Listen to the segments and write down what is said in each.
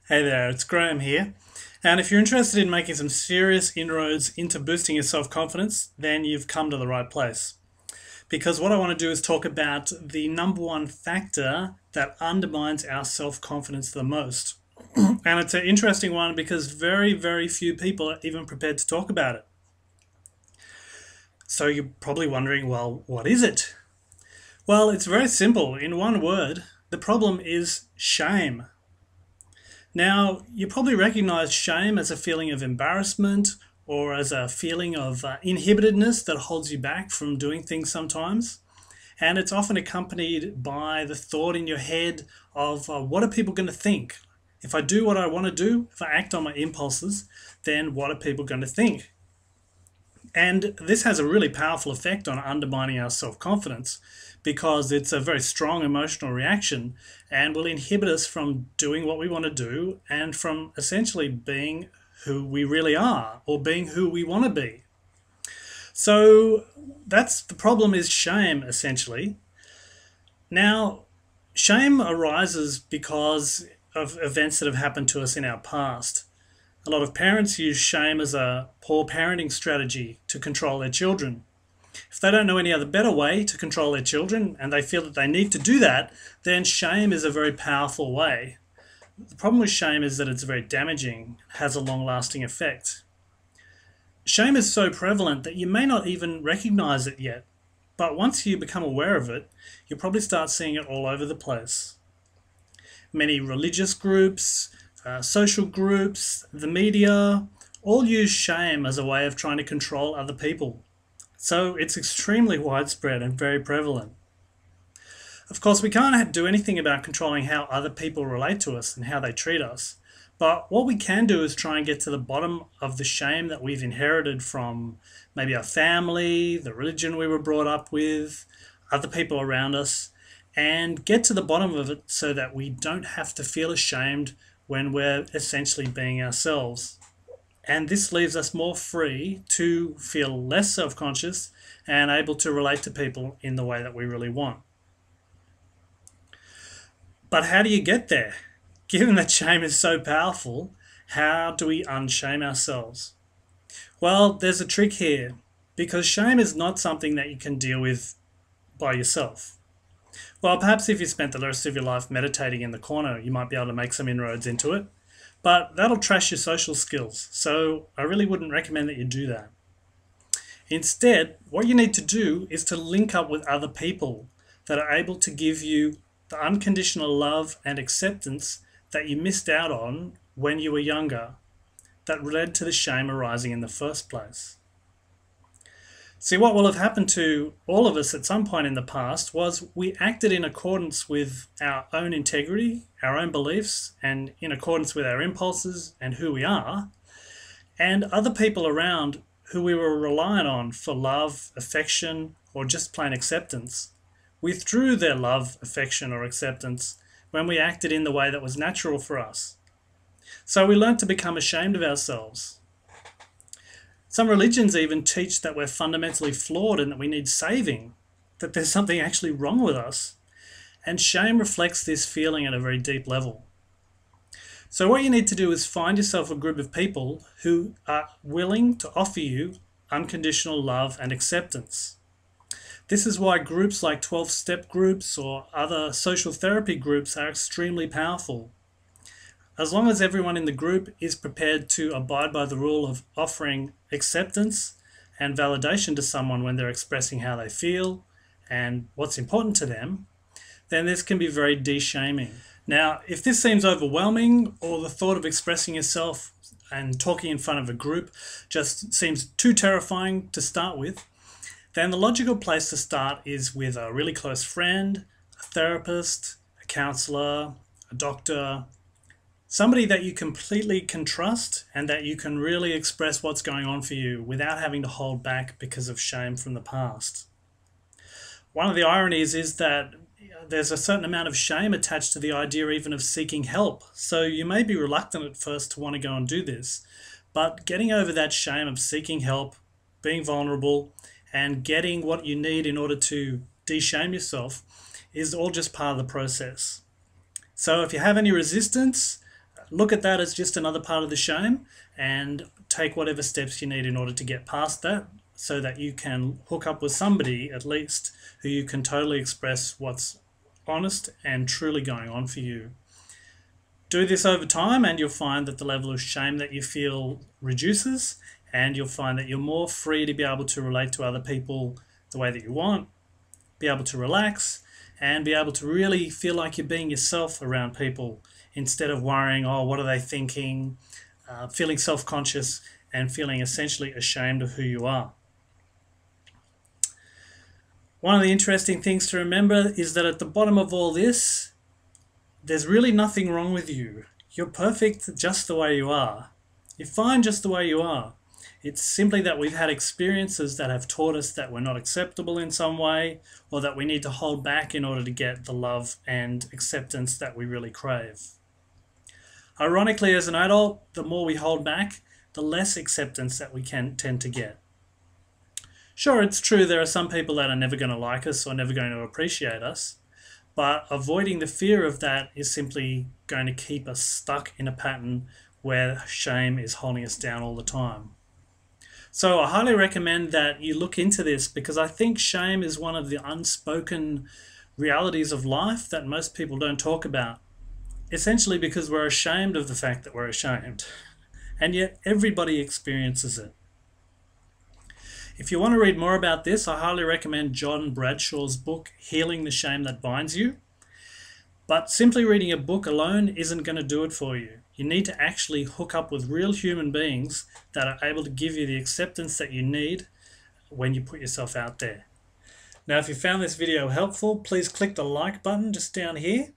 Hey there, it's Graham here. And if you're interested in making some serious inroads into boosting your self-confidence, then you've come to the right place. Because what I want to do is talk about the number one factor that undermines our self-confidence the most. And it's an interesting one because very, very few people are even prepared to talk about it. So you're probably wondering, well, what is it? Well, it's very simple. In one word, the problem is shame. Now, you probably recognize shame as a feeling of embarrassment or as a feeling of inhibitedness that holds you back from doing things sometimes. And it's often accompanied by the thought in your head of what are people going to think? If I do what I want to do, if I act on my impulses, then what are people going to think? And this has a really powerful effect on undermining our self-confidence because it's a very strong emotional reaction and will inhibit us from doing what we want to do and from essentially being who we really are or being who we want to be. So that's the problem, is shame, essentially. Now, shame arises because of events that have happened to us in our past. A lot of parents use shame as a poor parenting strategy to control their children. If they don't know any other better way to control their children and they feel that they need to do that, then shame is a very powerful way. The problem with shame is that it's very damaging, has a long-lasting effect. Shame is so prevalent that you may not even recognize it yet, but once you become aware of it, you'll probably start seeing it all over the place. Many religious groups, social groups, the media, all use shame as a way of trying to control other people. So it's extremely widespread and very prevalent. Of course, we can't do anything about controlling how other people relate to us and how they treat us. But what we can do is try and get to the bottom of the shame that we've inherited from maybe our family, the religion we were brought up with, other people around us, and get to the bottom of it so that we don't have to feel ashamed when we're essentially being ourselves. And this leaves us more free to feel less self-conscious and able to relate to people in the way that we really want. But how do you get there? Given that shame is so powerful, how do we unshame ourselves? Well, there's a trick here, because shame is not something that you can deal with by yourself. Well, perhaps if you spent the rest of your life meditating in the corner, you might be able to make some inroads into it, but that'll trash your social skills, so I really wouldn't recommend that you do that. Instead, what you need to do is to link up with other people that are able to give you the unconditional love and acceptance that you missed out on when you were younger, that led to the shame arising in the first place. See, what will have happened to all of us at some point in the past was we acted in accordance with our own integrity, our own beliefs, and in accordance with our impulses and who we are, and other people around who we were reliant on for love, affection, or just plain acceptance withdrew their love, affection, or acceptance when we acted in the way that was natural for us. So we learned to become ashamed of ourselves. Some religions even teach that we're fundamentally flawed and that we need saving, that there's something actually wrong with us. And shame reflects this feeling at a very deep level. So what you need to do is find yourself a group of people who are willing to offer you unconditional love and acceptance. This is why groups like 12-step groups or other social therapy groups are extremely powerful. As long as everyone in the group is prepared to abide by the rule of offering acceptance and validation to someone when they're expressing how they feel and what's important to them, then this can be very de-shaming. Now, if this seems overwhelming or the thought of expressing yourself and talking in front of a group just seems too terrifying to start with, then the logical place to start is with a really close friend, a therapist, a counselor, a doctor, somebody that you completely can trust and that you can really express what's going on for you without having to hold back because of shame from the past. One of the ironies is that there's a certain amount of shame attached to the idea even of seeking help. So you may be reluctant at first to want to go and do this, but getting over that shame of seeking help, being vulnerable, and getting what you need in order to de-shame yourself is all just part of the process. So if you have any resistance, look at that as just another part of the shame and take whatever steps you need in order to get past that so that you can hook up with somebody at least who you can totally express what's honest and truly going on for you. Do this over time and you'll find that the level of shame that you feel reduces, and you'll find that you're more free to be able to relate to other people the way that you want, be able to relax, and be able to really feel like you're being yourself around people instead of worrying, oh, what are they thinking, feeling self-conscious and feeling essentially ashamed of who you are. One of the interesting things to remember is that at the bottom of all this, there's really nothing wrong with you. You're perfect just the way you are. You're fine just the way you are. It's simply that we've had experiences that have taught us that we're not acceptable in some way, or that we need to hold back in order to get the love and acceptance that we really crave. Ironically, as an adult, the more we hold back, the less acceptance that we can tend to get. Sure, it's true there are some people that are never going to like us or never going to appreciate us, but avoiding the fear of that is simply going to keep us stuck in a pattern where shame is holding us down all the time. So I highly recommend that you look into this, because I think shame is one of the unspoken realities of life that most people don't talk about. Essentially because we're ashamed of the fact that we're ashamed. And yet everybody experiences it. If you want to read more about this, I highly recommend John Bradshaw's book, Healing the Shame That Binds You. But simply reading a book alone isn't going to do it for you. You need to actually hook up with real human beings that are able to give you the acceptance that you need when you put yourself out there. Now, if you found this video helpful, please click the like button just down here,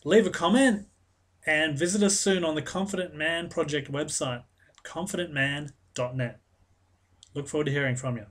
leave a comment, and visit us soon on the Confident Man Project website at confidentman.net. Look forward to hearing from you.